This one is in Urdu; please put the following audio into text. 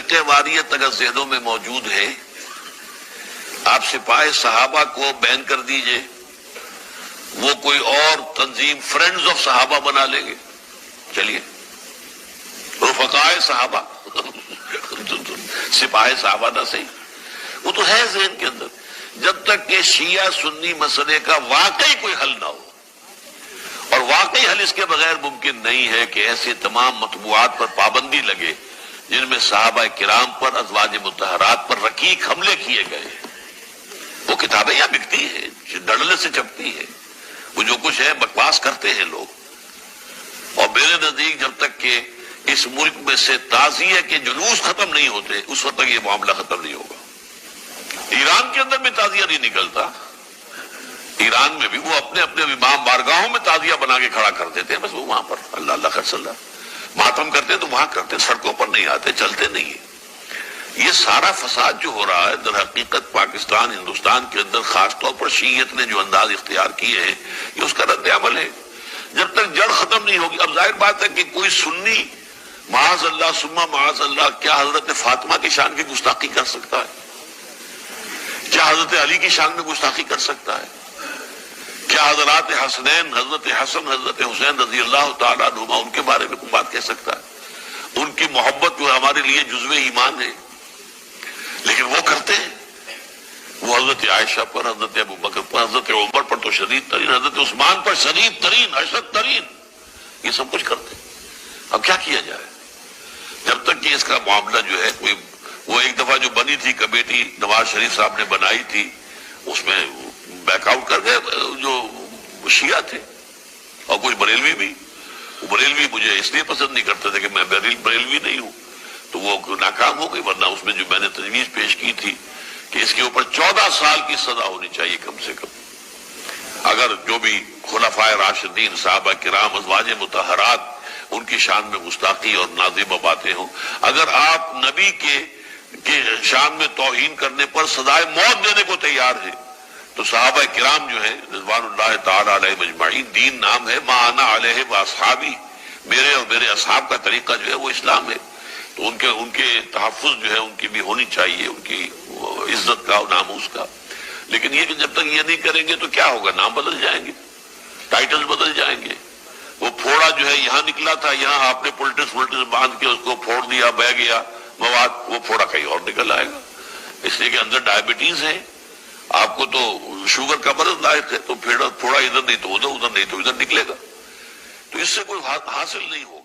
فرقہ واریت اگر ذہنوں میں موجود ہے، آپ سپاہ صحابہ کو بین کر دیجئے، وہ کوئی اور تنظیم فرینڈز آف صحابہ بنا لیں گے، چلیے رفقائے صحابہ سپاہ صحابہ نہ صحیح، وہ تو ہے ذہن کے اندر. جب تک کہ شیعہ سنی مسئلے کا واقعی کوئی حل نہ ہو، اور واقعی حل اس کے بغیر ممکن نہیں ہے کہ ایسے تمام مطبوعات پر پابندی لگے جن میں صحابہ کرام پر، ازواج مطہرات پر رقیق حملے کیے گئے. وہ کتابیں یہاں بکتی ہیں، ڈڑلے سے چھپتی ہیں، وہ جو کچھ ہے بکواس کرتے ہیں لوگ. اور میرے نزدیک جب تک کہ اس ملک میں سے تعزیہ کے جلوس ختم نہیں ہوتے، اس وقت تک یہ معاملہ ختم نہیں ہوگا. ایران کے اندر بھی تعزیہ نہیں نکلتا، ایران میں بھی وہ اپنے اپنے امام بارگاہوں میں تعزیہ بنا کے کھڑا کر دیتے ہیں، بس وہ وہاں پر اللہ اللہ خیر صلی اللہ ماتم کرتے ہیں تو وہاں کرتے ہیں، سڑکوں پر نہیں آتے، چلتے نہیں ہیں. یہ سارا فساد جو ہو رہا ہے در حقیقت پاکستان ہندوستان کے اندر خاص طور پر شیعیت نے جو انداز اختیار کیے ہیں، یہ اس کا رد عمل ہے. جب تک جڑ ختم نہیں ہوگی، اب ظاہر بات ہے کہ کوئی سنی معاذ اللہ ثم معاذ اللہ کیا حضرت فاطمہ کی شان کی گستاخی کر سکتا ہے؟ کیا حضرت علی کی شان میں گستاخی کر سکتا ہے؟ کیا حضرات حسنین، حضرت حسن، حضرت حسین رضی اللہ تعالیٰ عنہما، ان کے بارے میں کوئی بات کہہ سکتا ہے؟ ان کی محبت جو ہمارے لیے جزو ایمان ہے، لیکن وہ کرتے ہیں. وہ حضرت عائشہ پر، حضرت ابو بکر پر، حضرت عمر پر تو شدید ترین، حضرت عثمان پر شدید ترین، اشد ترین، یہ سب کچھ کرتے ہیں. اب کیا کیا جائے؟ جب تک کہ اس کا معاملہ جو ہے کوئی، وہ ایک دفعہ جو بنی تھی کمیٹی نواز شریف صاحب نے بنائی تھی، اس میں بیک آؤٹ کر گئے جو شیعہ تھے اور کچھ بریلوی بھی. وہ بریلوی مجھے اس لیے پسند نہیں کرتے تھے کہ میں بریلوی نہیں ہوں، تو وہ ناکام ہو گئی. ورنہ اس میں جو میں نے تجویز پیش کی تھی کہ اس کے اوپر 14 سال کی سزا ہونی چاہیے کم سے کم، اگر جو بھی خلفائے راشدین، صحابہ کرام، ازواج مطہرات، ان کی شان میں گستاخی اور نازیبہ باتیں ہوں. اگر آپ نبی کے شان میں توہین کرنے پر سزائے موت دینے کو تیار ہیں تو صحابہ کرام جو ہیں رضوان اللہ تعالی علیہ مجمعین، دین نام ہے ما انا علیہ واصحابی، میرے اور میرے اصحاب کا طریقہ جو ہے وہ اسلام ہے. تو ان کے تحفظ جو ہے ان کی بھی ہونی چاہیے، ان کی عزت کا اور ناموس کا. لیکن یہ کہ جب تک یہ نہیں کریں گے تو کیا ہوگا؟ نام بدل جائیں گے، ٹائٹل بدل جائیں گے. وہ پھوڑا جو ہے یہاں نکلا تھا، یہاں آپ نے پولٹس باندھ کے اس کو پھوڑ دیا، بہ گیا مواد، وہ پھوڑا کہیں اور نکل آئے گا. اس لیے کہ اندر ڈائبٹیز ہے، آپ کو تو شوگر کا مرض لاحق ہے، تو پھوڑا ادھر نہیں تو ادھر، ادھر نہیں تو ادھر نکلے گا. تو اس سے کوئی حاصل نہیں ہو